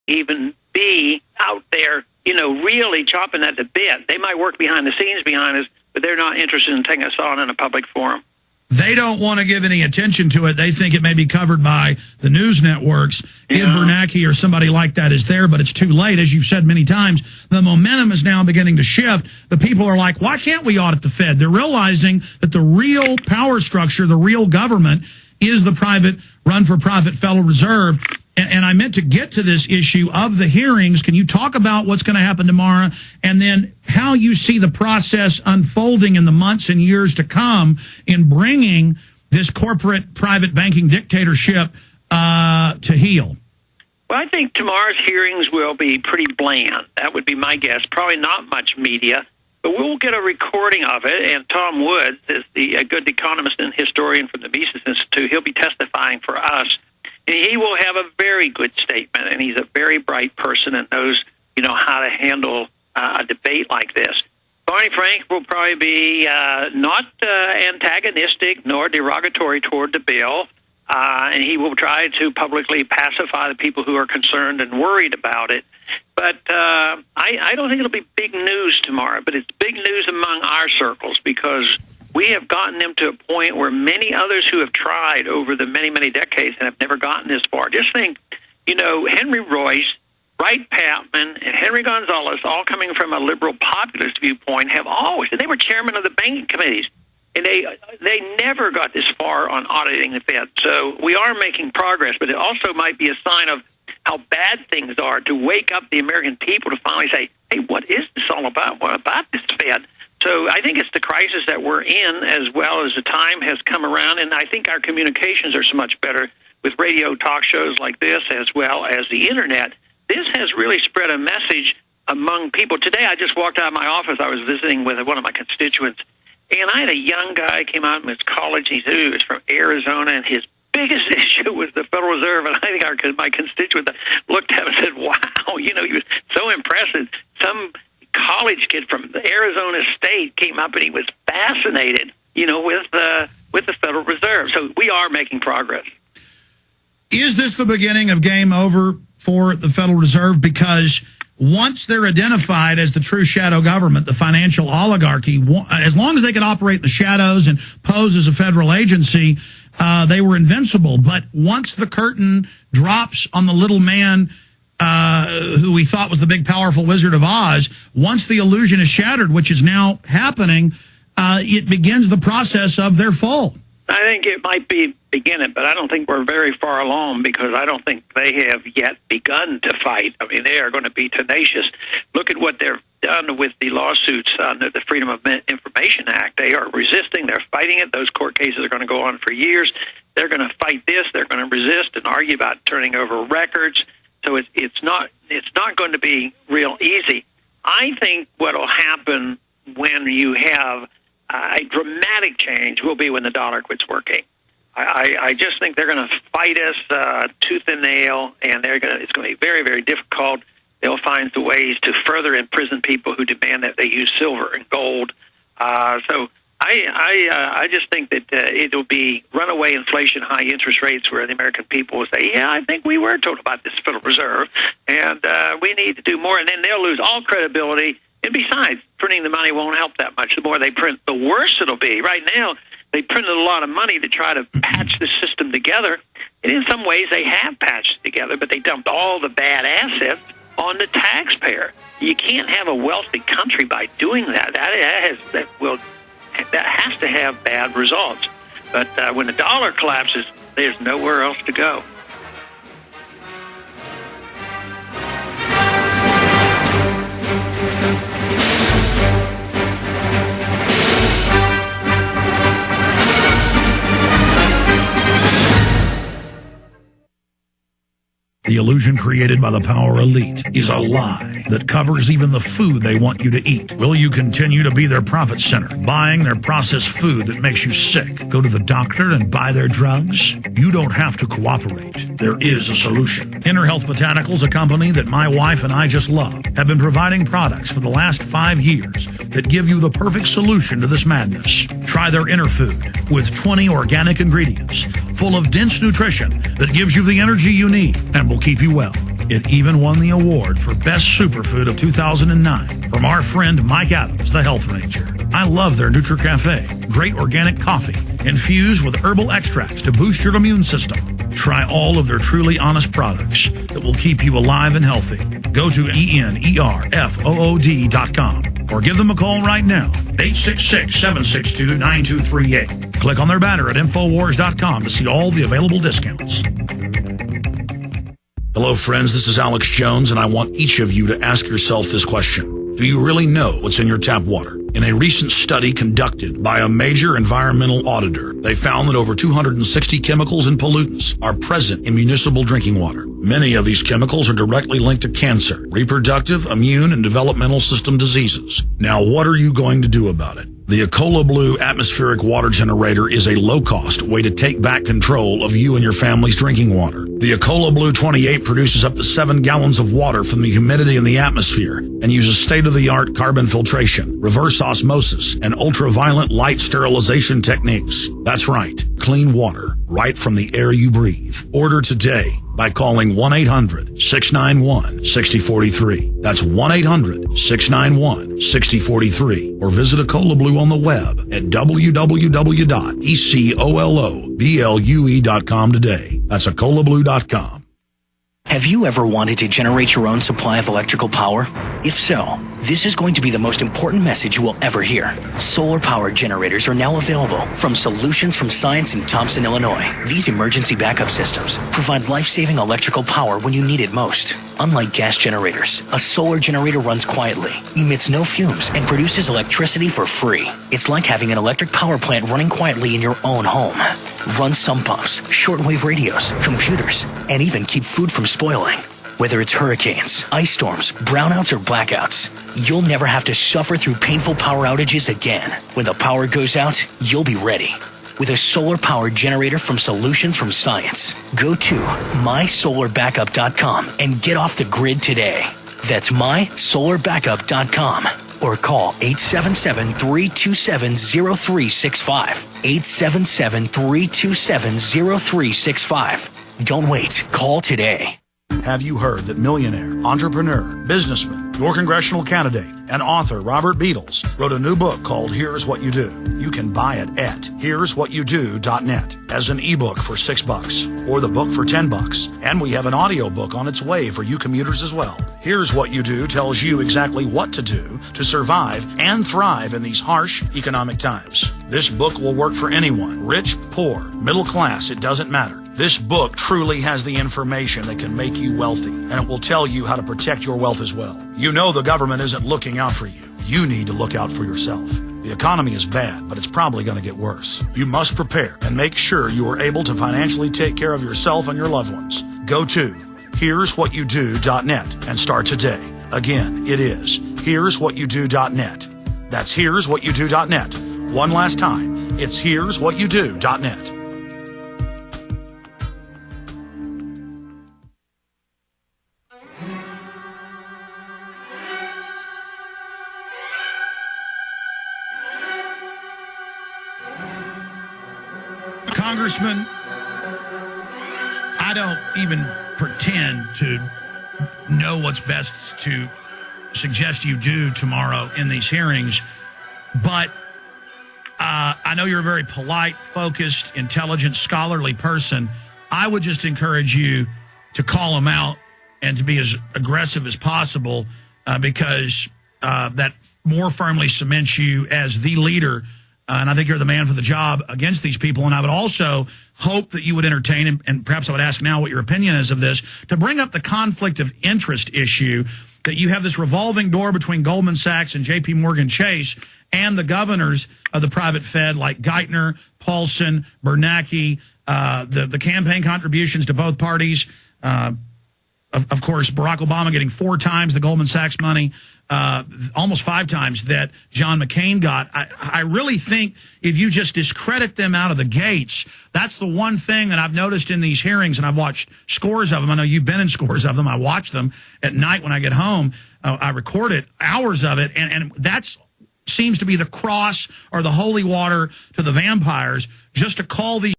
even be out there, really chopping at the bit. They might work behind the scenes behind us, but they're not interested in taking us on in a public forum. They don't want to give any attention to it. They think it may be covered by the news networks. If Bernanke or somebody like that is there, but it's too late. As you've said many times, the momentum is now beginning to shift. The people are like, why can't we audit the Fed? They're realizing that the real power structure, the real government, is the private, run-for-profit Federal Reserve. And I meant to get to this issue of the hearings. Can you talk about what's going to happen tomorrow and then how you see the process unfolding in the months and years to come in bringing this corporate private banking dictatorship to heel? Well, I think tomorrow's hearings will be pretty bland. That would be my guess. Probably not much media, but we'll get a recording of it. And Tom Woods is a good economist and historian from the Mises Institute. He'll be testifying for us. And he will have a very good statement, and he's a very bright person and knows, how to handle a debate like this. Barney Frank will probably be not antagonistic nor derogatory toward the bill, and he will try to publicly pacify the people who are concerned and worried about it. But I don't think it'll be big news tomorrow, but it's big news among our circles because we have gotten them to a point where many others who have tried over the many, many decades and have never gotten this far. Just think, Henry Royce, Wright Patman, and Henry Gonzalez, all coming from a liberal populist viewpoint, they were chairman of the banking committees, and they never got this far on auditing the Fed. So we are making progress, but it also might be a sign of how bad things are to wake up the American people to finally say, hey, what is this all about? What about this Fed? So I think it's the crisis that we're in as well as the time has come around, and I think our communications are so much better with radio talk shows like this as well as the Internet. This has really spread a message among people. Today I just walked out of my office. I was visiting with one of my constituents, and I had a young guy came out from his college. He said he was from Arizona, and his biggest issue was the Federal Reserve. And I think my constituent looked at him and said, wow, he was so impressive. Some college kid from Arizona State came up and he was fascinated, with the Federal Reserve. So we are making progress. Is this the beginning of game over for the Federal Reserve? Because once they're identified as the true shadow government, the financial oligarchy, as long as they could operate in the shadows and pose as a federal agency, they were invincible. But once the curtain drops on the little man who we thought was the big, powerful Wizard of Oz, once the illusion is shattered, which is now happening, it begins the process of their fall. I think it might begin it, but I don't think we're very far along because I don't think they have yet begun to fight. I mean, they are going to be tenacious. Look at what they've done with the lawsuits under the Freedom of Information Act. They are resisting. They're fighting it. Those court cases are going to go on for years. They're going to fight this. They're going to resist and argue about turning over records. So it's not going to be real easy. I think what will happen when you have a dramatic change will be when the dollar quits working. I just think they're going to fight us tooth and nail, and it's going to be very, very difficult. They'll find the ways to further imprison people who demand that they use silver and gold. So I just think that it'll be runaway inflation, high interest rates, where the American people will say, yeah, I think we were told about this Federal Reserve, and we need to do more. And then they'll lose all credibility. And besides, printing the money won't help that much. The more they print, the worse it'll be. Right now, they printed a lot of money to try to patch the system together. And in some ways, they have patched it together, but they dumped all the bad assets on the taxpayer. You can't have a wealthy country by doing that. That has to have bad results. But when the dollar collapses, there's nowhere else to go. The illusion created by the power elite is a lie that covers even the food they want you to eat. Will you continue to be their profit center, buying their processed food that makes you sick? Go to the doctor and buy their drugs? You don't have to cooperate. There is a solution. Inner Health Botanicals, a company that my wife and I just love, have been providing products for the last 5 years that give you the perfect solution to this madness. Try their Inner Food with 20 organic ingredients full of dense nutrition that gives you the energy you need and will keep you well. It even won the award for Best Superfood of 2009 from our friend Mike Adams, the Health Ranger. I love their NutriCafe. Great organic coffee infused with herbal extracts to boost your immune system. Try all of their truly honest products that will keep you alive and healthy. Go to ENERFOOD.com or give them a call right now, 866-762-9238. Click on their banner at Infowars.com to see all the available discounts. Hello, friends. This is Alex Jones, and I want each of you to ask yourself this question. Do you really know what's in your tap water? In a recent study conducted by a major environmental auditor, they found that over 260 chemicals and pollutants are present in municipal drinking water. Many of these chemicals are directly linked to cancer, reproductive, immune, and developmental system diseases. Now, what are you going to do about it? The Ecola Blue atmospheric water generator is a low-cost way to take back control of you and your family's drinking water. The Ecola Blue 28 produces up to 7 gallons of water from the humidity in the atmosphere and uses state-of-the-art carbon filtration, reverse osmosis, and ultraviolet light sterilization techniques. That's right, clean water right from the air you breathe. Order today by calling 1-800-691-6043. That's 1-800-691-6043. Or visit Ecola Blue on the web at www.ecoloblu.com today. That's ecolablue.com. Have you ever wanted to generate your own supply of electrical power? If so, this is going to be the most important message you will ever hear. Solar-powered generators are now available from Solutions from Science in Thompson, Illinois. These emergency backup systems provide life-saving electrical power when you need it most. Unlike gas generators, a solar generator runs quietly, emits no fumes, and produces electricity for free. It's like having an electric power plant running quietly in your own home. Run sump pumps, shortwave radios, computers, and even keep food from spoiling. Whether it's hurricanes, ice storms, brownouts, or blackouts, you'll never have to suffer through painful power outages again. When the power goes out, you'll be ready. With a solar-powered generator from Solutions from Science, go to mysolarbackup.com and get off the grid today. That's mysolarbackup.com. Or call 877-327-0365. 877-327-0365. Don't wait. Call today. Have you heard that millionaire, entrepreneur, businessman, your congressional candidate, and author Robert Beadles wrote a new book called Here's What You Do? You can buy it at here'swhatyoudO.net as an ebook for $6 or the book for $10. And we have an audio book on its way for you commuters as well. Here's What You Do tells you exactly what to do to survive and thrive in these harsh economic times. This book will work for anyone, rich, poor, middle class, it doesn't matter. This book truly has the information that can make you wealthy, and it will tell you how to protect your wealth as well. You know the government isn't looking out for you. You need to look out for yourself. The economy is bad, but it's probably going to get worse. You must prepare and make sure you are able to financially take care of yourself and your loved ones. Go to here'swhatyoudO.net and start today. Again, it is here'swhatyoudO.net. That's here'swhatyoudO.net. One last time, it's here'swhatyoudO.net. Congressman, I don't even pretend to know what's best to suggest you do tomorrow in these hearings, but I know you're a very polite, focused, intelligent, scholarly person. I would just encourage you to call them out and to be as aggressive as possible because that more firmly cements you as the leader. And I think you're the man for the job against these people. And I would also hope that you would entertain, and perhaps I would ask now what your opinion is of this, to bring up the conflict of interest issue that you have this revolving door between Goldman Sachs and J.P. Morgan Chase and the governors of the private Fed like Geithner, Paulson, Bernanke, the campaign contributions to both parties. Of course, Barack Obama getting 4 times the Goldman Sachs money, almost 5 times that John McCain got. I really think if you just discredit them out of the gates, that's the one thing that I've noticed in these hearings, and I've watched scores of them. I know you've been in scores of them. I watch them at night when I get home. I record it, hours of it, and that's seems to be the cross or the holy water to the vampires, just to call these